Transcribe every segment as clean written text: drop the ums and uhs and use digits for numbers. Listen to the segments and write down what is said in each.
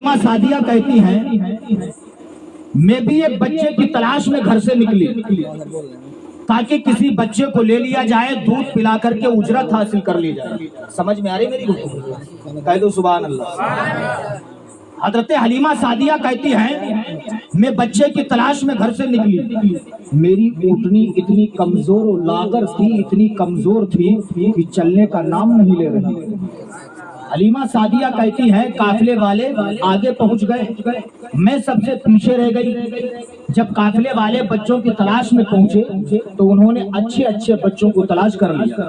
ماں سعدیہ کہتی ہیں میں بھی ایک بچے کی تلاش میں گھر سے نکلی تاکہ کسی بچے کو لے لیا جائے، دودھ پلا کر کے اجرت حاصل کر لی جائے۔ سمجھ میں آ رہی میری گفتگو؟ کہہ دو سبحان اللہ۔ حضرت حلیمہ سعدیہ کہتی ہیں میں بچے کی تلاش میں گھر سے نکلی، میری اونٹنی اتنی کمزور و لاغر تھی، اتنی کمزور تھی کہ چلنے کا نام نہیں لے رہی۔ حلیمہ سعدیہ کہتی ہیں قافلے والے آگے پہنچ گئے، میں سب سے پیچھے رہ گئی۔ جب قافلے والے بچوں کی تلاش میں پہنچے تو انہوں نے اچھے اچھے بچوں کو تلاش کر لیا۔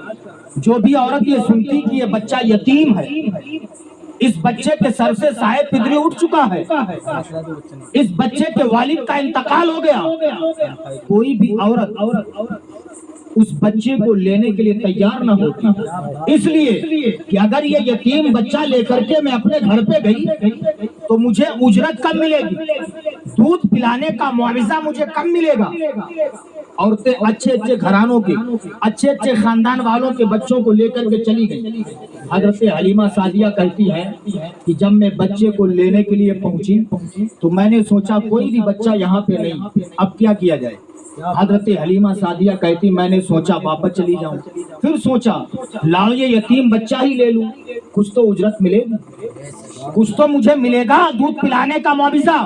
جو بھی عورت یہ سنتی کہ یہ بچہ یتیم ہے، اس بچے کے سر سے سائے پدری اٹھ چکا ہے، اس بچے کے والد کا انتقال ہو گیا، کوئی بھی عورت اس بچے کو لینے کے لیے تیار نہ ہوتی، اس لیے کہ اگر یہ یتیم بچہ لے کر کے میں اپنے گھر پہ گئی تو مجھے اجرت کم ملے گی، دودھ پلانے کا معاوضہ مجھے کم ملے گا۔ عورتیں اچھے اچھے گھرانوں کے، اچھے اچھے خاندان والوں کے بچوں کو لے کر کے چلی گئی۔ حضرت حلیمہ سعدیہ کہتی ہے کہ جب میں بچے کو لینے کے لیے پہنچی تو میں نے سوچا کوئی بھی بچہ یہاں پہ نہیں، اب کیا کیا جائے؟ حضرت حلیمہ سعدیہ کہتی میں نے سوچا واپس چلی جاؤں، پھر سوچا لاؤ یہ یتیم بچہ ہی لے لوں، کچھ تو اجرت ملے گی، کچھ تو مجھے ملے گا دودھ پلانے کا معاوضہ۔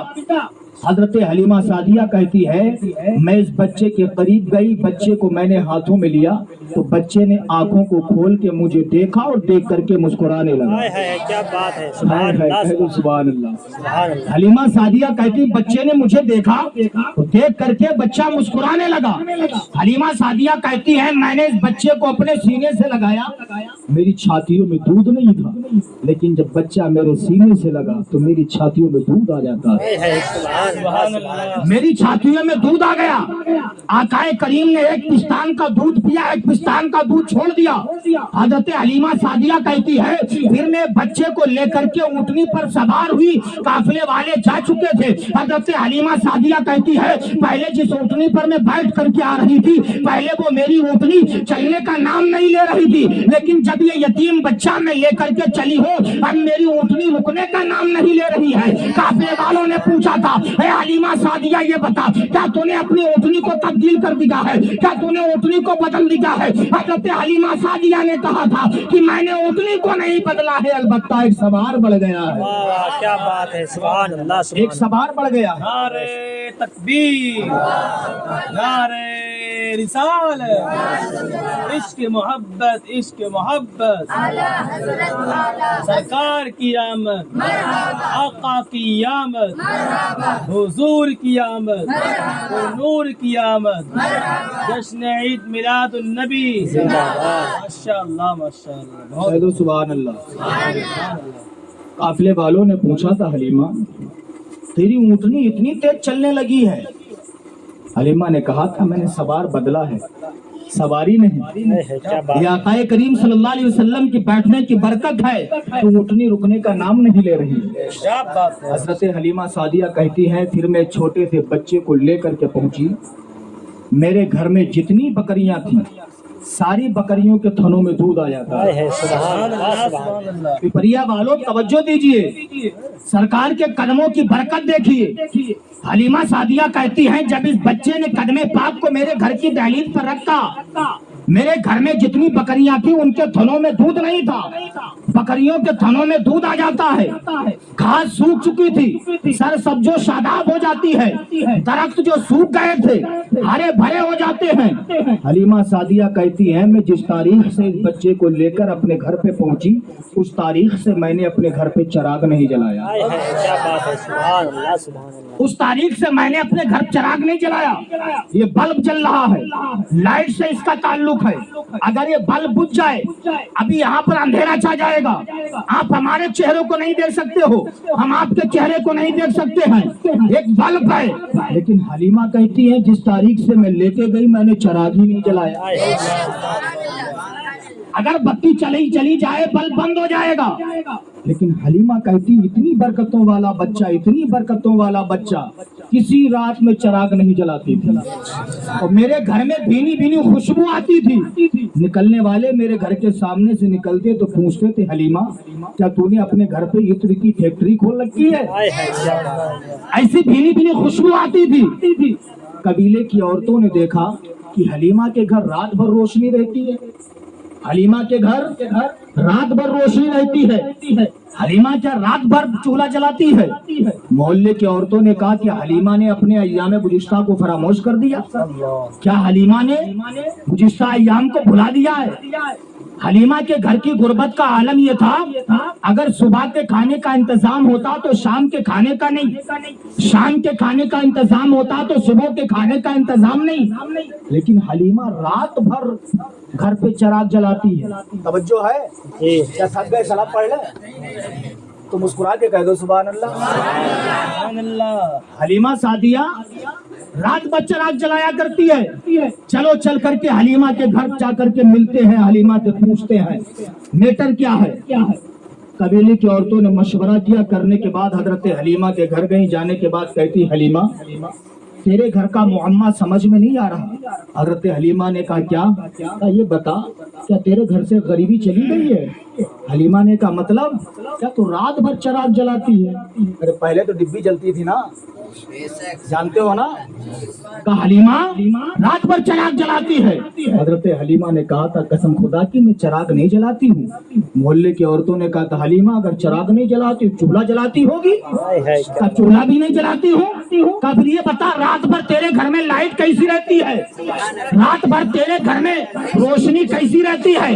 حضرت حلیمہ سعدیہ کہتی ہے میں اس بچے کے قریب گئی، بچے کو میں نے ہاتھوں میں لیا تو بچے نے آنکھوں کو کھول کے مجھے دیکھا اور دیکھ کر کے مسکرانے لگا۔ کیا بات ہے، سبحان اللہ، سبحان اللہ۔ حلیمہ سعدیہ کہتی بچے نے مجھے دیکھا تو دیکھ کر کے بچہ مسکرانے لگا۔ حلیمہ سعدیہ کہتی ہے میں نے اس بچے کو اپنے سینے سے لگایا، میری چھاتیوں میں دودھ نہیں تھا، لیکن جب بچہ میرے سینے سے لگا تو میری چھاتیوں میں دودھ آ جاتا ہے، میری چھاتیوں میں دودھ آ گیا۔ آقا کریم نے ایک پستان کا دودھ پیا، ایک پستان کا دودھ چھوڑ دیا۔ حضرت حلیمہ سعدیہ کہتی ہے پھر میں بچے کو لے کر کے اونٹنی پر سوار ہوئی، قافلے والے جا چکے تھے۔ حضرت حلیمہ سعدیہ کہتی ہے پہلے جس اونٹنی پر میں بیٹھ کر کے آ رہی تھی پہلے وہ میری اونٹنی چلنے کا نام نہیں لے رہی تھی، لیکن جب یہ یتیم بچہ میں لے کر کے چلی ہوں اب میری اونٹنی رکنے کا نام نہیں لے رہی ہے۔ قافلے والوں نے پوچھا تھا اے حلیمہ سعدیہ یہ بتا کیا تو نے اپنی اونٹنی کو تبدیل کر دیا ہے، کیا تو نے اونٹنی کو بدل دیا ہے؟ حضرت حلیمہ سعدیہ نے کہا تھا کہ میں نے اونٹنی کو نہیں بدلا ہے، البتہ ایک سوار بڑھ گیا ہے۔ واہ کیا بات ہے، سبحان اللہ، ایک سوار بڑھ گیا ہے۔ نعرہ تکبیر، نعرہ رسالت، عشق محبت، عشق محبت، سرکار کی آمد، آقا کی آمد، حضور کی آمد، نور کی آمد، جشن عید میلاد النبی، ماشاء اللہ ماشاء اللہ، سبحان اللہ۔ قافلے والوں نے پوچھا تھا حلیمہ تیری اونٹنی اتنی تیز چلنے لگی ہے؟ حلیمہ نے کہا تھا میں نے سوار بدلا ہے، سواری نہیں۔ یہ آقا کریم صلی اللہ علیہ وسلم کی بیٹھنے کی برکت ہے تو اونٹنی رکنے کا نام نہیں لے رہی۔ حضرت حلیمہ سعدیہ کہتی ہے پھر میں چھوٹے سے بچے کو لے کر کے پہنچی، میرے گھر میں جتنی بکریاں تھیں ساری بکریوں کے تھنوں میں دودھ آ جاتا ہے۔ پپریا والوں توجہ دیجئے، سرکار کے قدموں کی برکت دیکھیے۔ حلیمہ سعدیہ کہتی ہیں جب اس بچے نے قدم پاک کو میرے گھر کی دہلیز پر رکھا میرے گھر میں جتنی بکریاں تھیں ان کے تھنوں میں دودھ نہیں تھا، بکریوں کے تھنوں میں دودھ آ جاتا ہے، گھاس سوکھ چکی تھی، سر سبز و شاداب ہو جاتی ہے، درخت جو سوکھ گئے تھے ہرے بھرے ہو جاتے ہیں۔ حلیمہ سعدیہ کہتی ہیں میں جس تاریخ سے اس بچے کو لے کر اپنے گھر پہ پہنچی اس تاریخ سے میں نے اپنے گھر پہ چراغ نہیں جلایا، اس تاریخ سے میں نے اپنے گھر چراغ نہیں جلایا۔ یہ بلب جل رہا ہے، لائٹ سے اس کا تعلق ہے، اگر یہ بلب بجھ جائے ابھی یہاں پر اندھیرا چھا جائے گا، آپ ہمارے چہروں کو نہیں دیکھ سکتے ہو، ہم آپ کے چہرے کو نہیں دیکھ سکتے ہیں، ایک بلب ہے۔ لیکن حلیمہ کہتی ہے جس تاریخ سے میں لے کے گئی میں نے چراغ ہی نہیں جلایا، اگر بتی چلی جائے بلب بند ہو جائے گا، لیکن حلیمہ کہتی اتنی برکتوں والا بچہ، اتنی برکتوں والا بچہ کسی رات میں چراغ نہیں جلاتی تھی، اور میرے گھر میں بھینی بھینی خوشبو آتی تھی، نکلنے والے میرے گھر کے سامنے سے نکلتے تو پوچھتے تھے حلیمہ کیا تو نے اپنے گھر پہ عطر کی فیکٹری کھول رکھی ہے؟ ایسی بھینی بھینی خوشبو آتی تھی۔ قبیلے کی عورتوں نے دیکھا کہ حلیمہ کے گھر رات بھر روشنی رہتی ہے، حلیمہ کے گھر رات بھر روشنی رہتی ہے، حلیمہ کیا رات بھر چولہا جلاتی ہے؟ محلے کی عورتوں نے کہا کہ حلیمہ نے اپنے ایام گزشتہ کو فراموش کر دیا، کیا حلیمہ نے گزشتہ ایام کو بھلا دیا ہے؟ حلیمہ کے گھر کی غربت کا عالم یہ تھا اگر صبح کے کھانے کا انتظام ہوتا تو شام کے کھانے کا نہیں، شام کے کھانے کا انتظام ہوتا تو صبح کے کھانے کا انتظام نہیں، لیکن حلیمہ رات بھر گھر پہ چراغ جلاتی ہے۔ توجہ ہے؟ کیا تھک گئے؟ سلام پڑھ لیں تو مسکرا کے کہہ دو سبحان اللہ۔ سبحان اللہ۔ حلیمہ سعدیہ رات بھر چراغ جلایا کرتی ہے۔ چلو چل کر کے حلیمہ کے گھر جا کر کے ملتے ہیں، حلیمہ سے پوچھتے ہیں میٹر کیا ہے۔ قبیلے کی عورتوں نے مشورہ کیا، کرنے کے بعد حضرت حلیمہ کے گھر گئی، جانے کے بعد کہتی حلیمہ تیرے گھر کا معمہ سمجھ میں نہیں آ رہا۔ حضرت حلیمہ نے کہا کیا؟ یہ بتا کیا تیرے گھر سے غریبی چلی گئی ہے؟ حلیمہ نے کہا مطلب کیا تو رات بھر چراغ جلاتی ہے؟ ارے پہلے تو ڈبی جلتی تھی نا، جانتے ہو نا۔ کہا حلیمہ رات بھر چراغ جلاتی ہے؟ حضرت حلیمہ نے کہا تھا قسم خدا کی میں چراغ نہیں جلاتی ہوں۔ محلے کی عورتوں نے کہا تھا حلیمہ اگر چراغ نہیں جلاتی چولہا جلاتی ہوگی؟ کہا چولہا بھی نہیں جلاتی ہوں۔ کہا پھر یہ بتا رات بھر تیرے گھر میں لائٹ کیسی رہتی ہے؟ رات بھر تیرے گھر میں روشنی کیسی رہتی ہے؟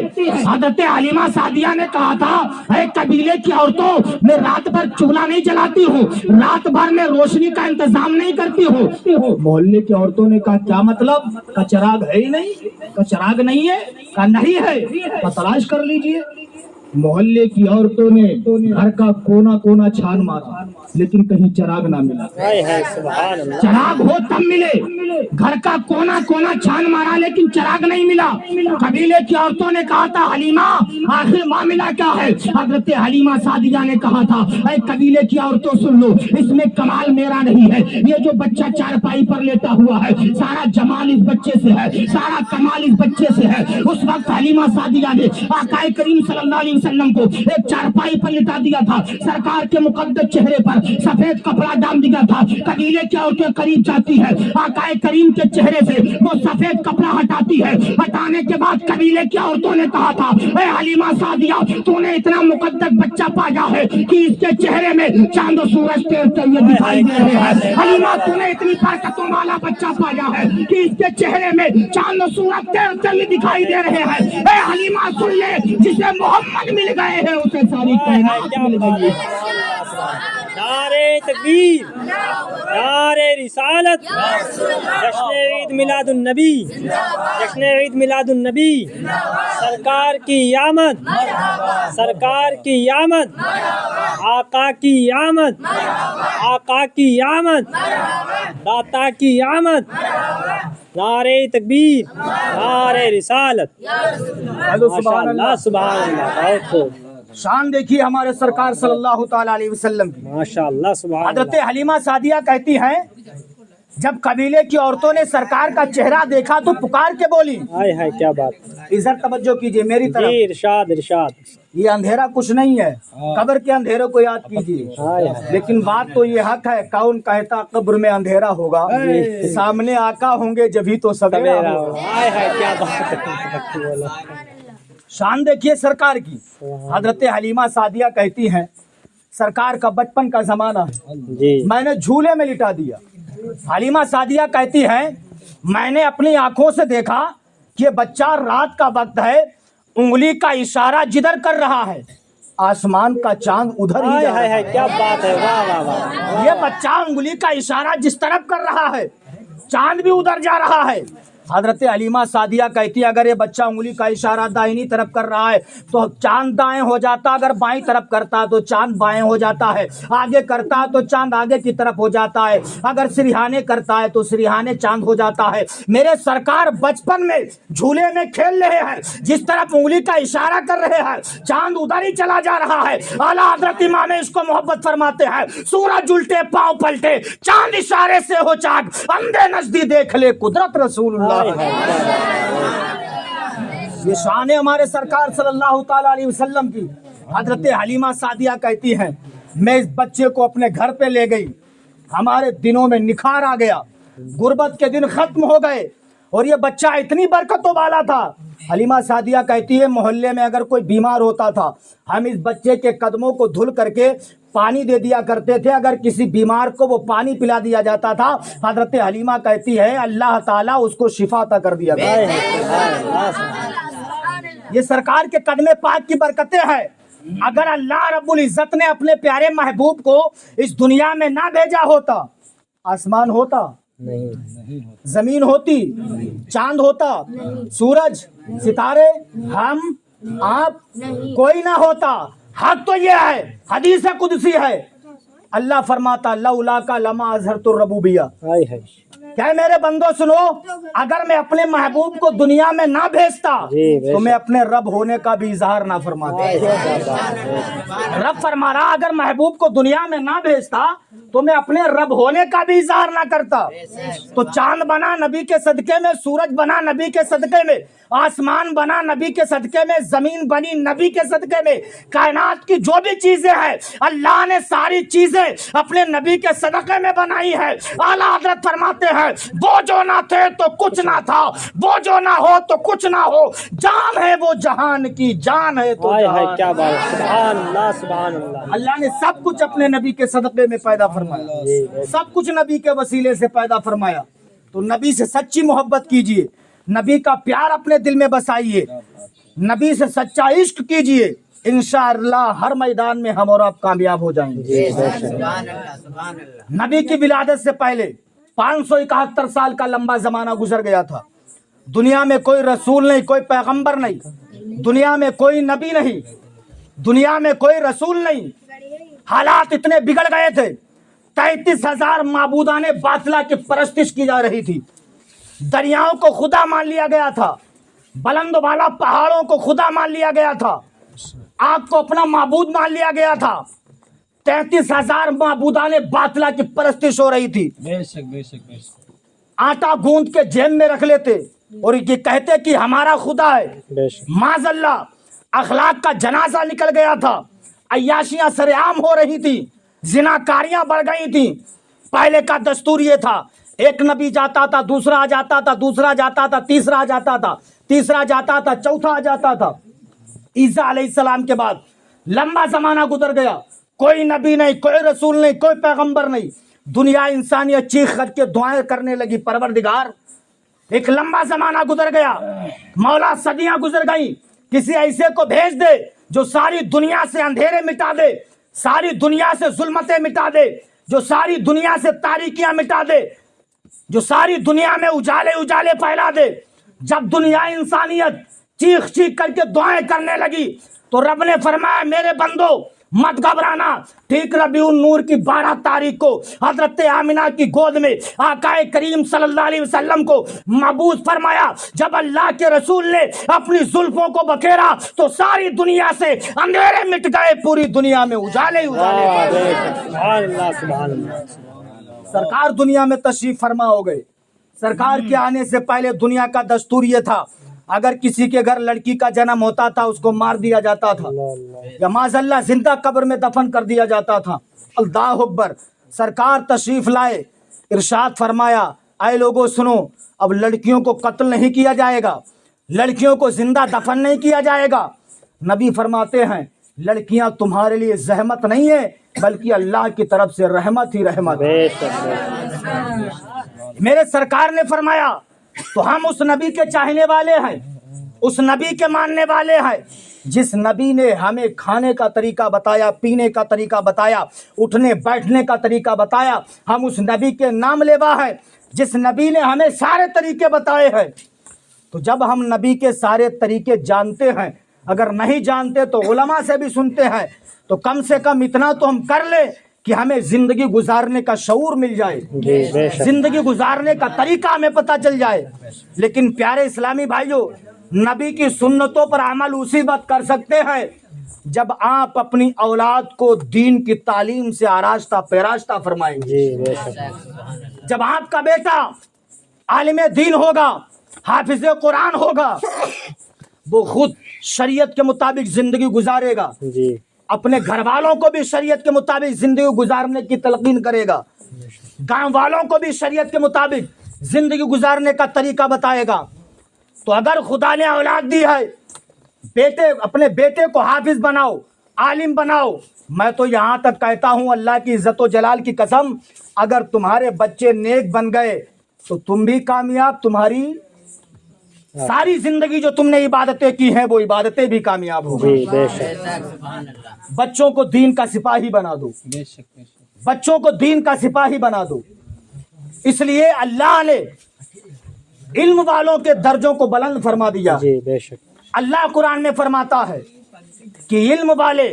حضرت حلیمہ سعدیہ نے کہا تھا اے قبیلے کی عورتوں میں رات بھر چولہا نہیں جلاتی ہوں، رات بھر میں روشنی کا انتظام نہیں کرتی ہوں۔ محلے کی عورتوں نے کہا کیا مطلب؟ کا چراغ ہے ہی نہیں؟ کا چراغ نہیں ہے؟ کا نہیں ہے؟ تلاش کر لیجئے۔ محلے کی عورتوں نے گھر کا کونا کونا چھان مارا لیکن کہیں چراغ نہ ملا۔ چراغ ہو تب ملے، گھر کا کونا کونا چھان مارا لیکن چراغ نہیں ملا۔ قبیلے کی عورتوں نے کہا تھا حلیمہ آخر معاملہ کیا ہے؟ حضرت حلیمہ سعدیہ نے کہا تھا اے قبیلے کی عورتوں سن لو، اس میں کمال میرا نہیں ہے، یہ جو بچہ چارپائی پر لیٹا ہوا ہے سارا جمال اس بچے سے ہے، سارا کمال اس بچے سے ہے۔ اس وقت حلیمہ سعدیہ نے آقا کریم صلی اللہ علیہ وسلم کو ایک چارپائی پر لٹا دیا تھا، سرکار کے مقدس چہرے پر سفید کپڑا ڈال دیا تھا۔ قبیلے کی عورتیں قریب جاتی ہے، آقا کریم کے چہرے سے وہ سفید کپڑا ہٹاتی ہے، ہٹانے کے بعد قبیلے کی عورتوں نے کہا تھا اے حلیمہ سعدیہ تو نے اتنا مقدس بچہ پایا ہے کہ اس کے چہرے میں چاند و سورج تیرتے ہوئے دکھائی دے رہے ہیں۔ حلیمہ تو نے اتنی برکتوں والا بچہ پایا ہے کہ اس کے چہرے میں چاند و سورج تیرتے ہوئے دکھائی دے رہے ہیں۔ اے حلیمہ سن لے، جسے محمد مل گئے ہیں اسے ساری کائنات مل گئی ہے۔ نعرے تکبیر، نعرے رسالت، جشن عید میلاد النبی، جشن عید میلاد النبی، سرکار کی آمد، سرکار کی آمد، آقا کی آمد، آقا کی آمد، داتا کی آمد، نعرے تکبیر، نعرے رسالت۔ ماشاء اللہ سبحان اللہ، بہت خوب، شان دیکھیے ہمارے سرکار صلی اللہ تعالی علیہ وسلم کی۔ ماشاء اللہ سبحان حضرت اللہ۔ حلیمہ سعدیہ کہتی ہیں جب قبیلے کی عورتوں نے سرکار کا چہرہ دیکھا تو پکار کے بولی، ہائے ہائے کیا بات، ادھر توجہ کیجئے میری جی طرف، ارشاد ارشاد، یہ اندھیرا کچھ نہیں ہے، قبر کے اندھیروں کو یاد کیجئے، ہائے ہائے، لیکن بات تو یہ حق ہے کون کہتا قبر میں اندھیرا ہوگا، سامنے آقا ہوں گے جبھی تو سویرا میرا ہوگا۔ ہائے ہائے کیا بات ہے۔ شان دیکھیے سرکار کی۔ حضرت حلیمہ سعدیہ کہتی ہیں سرکار کا بچپن کا زمانہ ہے، جی میں نے جھولے میں لٹا دیا۔ حلیمہ سعدیہ کہتی ہیں میں نے اپنی آنکھوں سے دیکھا کہ بچہ رات کا وقت ہے، انگلی کا اشارہ جدھر کر رہا ہے آسمان کا چاند ادھر ہی ہائے جا ہائے رہا ہائے ہے۔ کیا بات ہے، واہ واہ واہ، یہ بچہ انگلی کا اشارہ جس طرف کر رہا ہے چاند بھی ادھر جا رہا ہے۔ حضرت حلیمہ سعدیہ کہتی ہے اگر یہ بچہ انگلی کا اشارہ دائنی طرف کر رہا ہے تو چاند دائیں ہو جاتا، اگر بائیں طرف کرتا تو چاند بائیں ہو جاتا ہے، آگے کرتا تو چاند آگے کی طرف ہو جاتا ہے، اگر سرہانے کرتا ہے تو سرہانے چاند ہو جاتا ہے۔ میرے سرکار بچپن میں جھولے میں کھیل رہے ہیں، جس طرف انگلی کا اشارہ کر رہے ہیں چاند ادھر ہی چلا جا رہا ہے۔ اعلیٰ حضرت امام اس کو محبت فرماتے ہیں سورج الٹے پاؤں پلٹے چاند اشارے سے ہو چاک، اندھے نزدیک دیکھ لے قدرت رسول اللہ۔ یہ شان ہے ہمارے سرکار صلی اللہ تعالی علیہ وسلم کی۔ حضرت حلیمہ سعدیہ کہتی ہیں میں اس بچے کو اپنے گھر پہ لے گئی، ہمارے دنوں میں نکھار آ گیا، غربت کے دن ختم ہو گئے، اور یہ بچہ اتنی برکتوں والا تھا۔ حلیمہ سعدیہ کہتی ہے محلے میں اگر کوئی بیمار ہوتا تھا ہم اس بچے کے قدموں کو دھل کر کے پانی دے دیا کرتے تھے، اگر کسی بیمار کو وہ پانی پلا دیا جاتا تھا، حضرت حلیمہ کہتی ہے اللہ تعالیٰ اس کو شفا عطا کر دیا کرتا۔ یہ سرکار کے قدم پاک کی برکتیں ہیں۔ اگر اللہ رب العزت نے اپنے پیارے محبوب کو اس دنیا میں نہ بھیجا ہوتا، آسمان ہوتا، زمین ہوتی، چاند ہوتا، سورج، ستارے، ہم، آپ، کوئی نہ ہوتا۔ حق تو یہ ہے، حدیث قدسی ہے، اللہ فرماتا لولا کا لما اظہرت الربوبیہ، کیا میرے بندو سنو، اگر میں اپنے محبوب کو دنیا میں نہ بھیجتا تو میں اپنے رب ہونے کا بھی اظہار نہ فرماتا۔ رب فرما رہا اگر محبوب کو دنیا میں نہ بھیجتا تو میں اپنے رب ہونے کا بھی اظہار نہ کرتا۔ تو چاند بنا نبی کے صدقے میں، سورج بنا نبی کے صدقے میں، آسمان بنا نبی کے صدقے میں، زمین بنی نبی کے صدقے میں، کائنات کی جو بھی چیزیں ہیں اللہ نے ساری چیزیں اپنے نبی کے صدقے میں بنائی ہے۔ اعلیٰ حضرت فرماتے ہیں وہ جو نہ تھے تو کچھ نہ تھا، وہ جو نہ ہو تو کچھ نہ ہو، جان ہے وہ جہان کی، جان ہے تو جہان۔ کیا بات، سبحان اللہ سبحان اللہ۔ اللہ نے سب کچھ اپنے نبی کے صدقے میں پیدا فرمایا، سب کچھ نبی کے وسیلے سے پیدا فرمایا۔ تو نبی سے سچی محبت کیجئے، نبی کا پیار اپنے دل میں بسائیے، نبی سے سچا عشق کیجئے، انشاءاللہ ہر میدان میں ہم اور آپ کامیاب ہو جائیں گے۔ نبی کی ولادت سے پہلے 571 سال کا لمبا زمانہ گزر گیا تھا۔ دنیا میں کوئی رسول نہیں، کوئی پیغمبر نہیں، دنیا میں کوئی نبی نہیں، دنیا میں کوئی رسول نہیں۔ حالات اتنے بگڑ گئے تھے، 33,000 معبودان باطلہ کی پرستش کی جا رہی تھی، دریاؤں کو خدا مان لیا گیا تھا، بلند والا پہاڑوں کو خدا مان لیا گیا تھا، آگ کو اپنا معبود مان لیا گیا تھا، 33,000 معبودان باطلہ کی پرستش ہو رہی تھی۔ بے شک بے شک بے شک۔ آٹا گوندھ کے جیب میں رکھ لیتے اور یہ کہتے کہ ہمارا خدا ہے۔ معاذ اللہ، اخلاق کا جنازہ نکل گیا تھا، عیاشیاں سرعام ہو رہی تھی، زناکاریاں بڑھ گئی تھیں۔ پہلے کا دستور یہ تھا ایک نبی جاتا تھا، دوسرا آ جاتا تھا، دوسرا جاتا تھا، تیسرا آ جاتا تھا، تیسرا جاتا تھا، چوتھا آ جاتا تھا۔ عیسیٰ علیہ السلام کے بعد لمبا زمانہ گزر گیا، کوئی نبی نہیں، کوئی رسول نہیں، کوئی پیغمبر نہیں۔ دنیا انسانیت چیخ کر کے دعائیں کرنے لگی پروردگار۔ ایک لمبا زمانہ گزر گیا، مولا صدیاں گزر گئیں، کسی ایسے کو بھیج دے جو ساری دنیا سے اندھیرے مٹا دے، ساری دنیا سے ظلمتیں مٹا دے، جو ساری دنیا سے تاریکیاں مٹا دے، جو ساری دنیا میں اجالے اجالے پھیلا دے۔ جب دنیا انسانیت چیخ چیخ کر کے دعائیں کرنے لگی تو رب نے فرمایا میرے بندو مت گھبرانا۔ ٹھیک ربیع النور کی 12 تاریخ کو حضرت آمنہ کی گود میں آقا کریم صلی اللہ علیہ وسلم کو مبعوث فرمایا۔ جب اللہ کے رسول نے اپنی زلفوں کو بکھیرا تو ساری دنیا سے اندھیرے مٹ گئے، پوری دنیا میں اجالے اجالے۔ سبحان اللہ سبحان اللہ۔ سرکار دنیا میں تشریف فرما ہو گئے۔ سرکار کے آنے سے پہلے دنیا کا دستور یہ تھا اگر کسی کے گھر لڑکی کا جنم ہوتا تھا اس کو مار دیا جاتا تھا یا معاذ اللہ زندہ قبر میں دفن کر دیا جاتا تھا۔ اللہ اکبر۔ سرکار تشریف لائے، ارشاد فرمایا اے لوگوں سنو، اب لڑکیوں کو قتل نہیں کیا جائے گا، لڑکیوں کو زندہ دفن نہیں کیا جائے گا۔ نبی فرماتے ہیں لڑکیاں تمہارے لیے زحمت نہیں ہے بلکہ اللہ کی طرف سے رحمت ہی رحمت ہے۔ میرے سرکار نے فرمایا تو ہم اس نبی کے چاہنے والے ہیں، اس نبی کے ماننے والے ہیں جس نبی نے ہمیں کھانے کا طریقہ بتایا، پینے کا طریقہ بتایا، اٹھنے بیٹھنے کا طریقہ بتایا۔ ہم اس نبی کے نام لیوا ہیں جس نبی نے ہمیں سارے طریقے بتائے ہیں، تو جب ہم نبی کے سارے طریقے جانتے ہیں، اگر نہیں جانتے تو علماء سے بھی سنتے ہیں، تو کم سے کم اتنا تو ہم کر لیں کہ ہمیں زندگی گزارنے کا شعور مل جائے، جی بے شک زندگی گزارنے کا طریقہ ہمیں پتہ چل جائے۔ لیکن پیارے اسلامی بھائیوں، نبی کی سنتوں پر عمل اسی وقت کر سکتے ہیں جب آپ اپنی اولاد کو دین کی تعلیم سے آراستہ پیراستہ فرمائیں گے۔ جی بے شک جب آپ کا بیٹا عالم دین ہوگا، حافظ قرآن ہوگا، وہ خود شریعت کے مطابق زندگی گزارے گا، جی اپنے گھر والوں کو بھی شریعت کے مطابق زندگی گزارنے کی تلقین کرے گا، گاؤں والوں کو بھی شریعت کے مطابق زندگی گزارنے کا طریقہ بتائے گا۔ تو اگر خدا نے اولاد دی ہے، اپنے بیٹے کو حافظ بناؤ، عالم بناؤ۔ میں تو یہاں تک کہتا ہوں، اللہ کی عزت و جلال کی قسم، اگر تمہارے بچے نیک بن گئے تو تم بھی کامیاب، تمہاری ساری زندگی جو تم نے عبادتیں کی ہیں وہ عبادتیں بھی کامیاب ہو گئی۔ جی بے شک بچوں کو دین کا سپاہی بنا دو، بچوں کو دین کا سپاہی بنا دو۔ اس لیے اللہ نے علم والوں کے درجوں کو بلند فرما دیا۔ جی بے شک اللہ قرآن میں فرماتا ہے کہ علم والے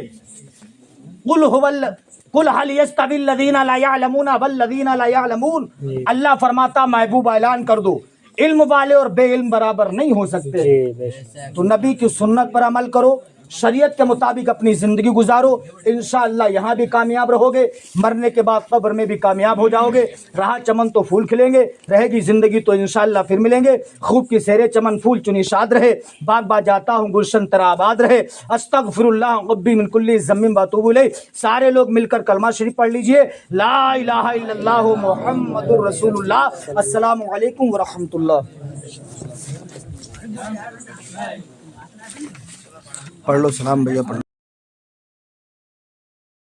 قل هل يستوي الذين لا يعلمون والذين لا يعلمون، اللہ فرماتا محبوب اعلان کر دو، علم والے اور بے علم برابر نہیں ہو سکتے۔ جی بے شک تو نبی کی سنت پر عمل کرو، شریعت کے مطابق اپنی زندگی گزارو، انشاءاللہ یہاں بھی کامیاب رہو گے، مرنے کے بعد قبر میں بھی کامیاب ہو جاؤ گے۔ رہا چمن تو پھول کھلیں گے، رہے گی زندگی تو انشاءاللہ پھر ملیں گے۔ خوب کی سیرے چمن پھول چنی شاد رہے، باغ با جاتا ہوں گلشن ترا آباد رہے۔ استغفر اللہ ربی من کل ذنب واتوب الیہ۔ سارے لوگ مل کر کلمہ شریف پڑھ لیجئے، لا الہ الا اللہ محمد رسول اللہ۔ السلام علیکم ورحمۃ اللہ۔ پڑھ لو سلام بھیا پڑھ لو۔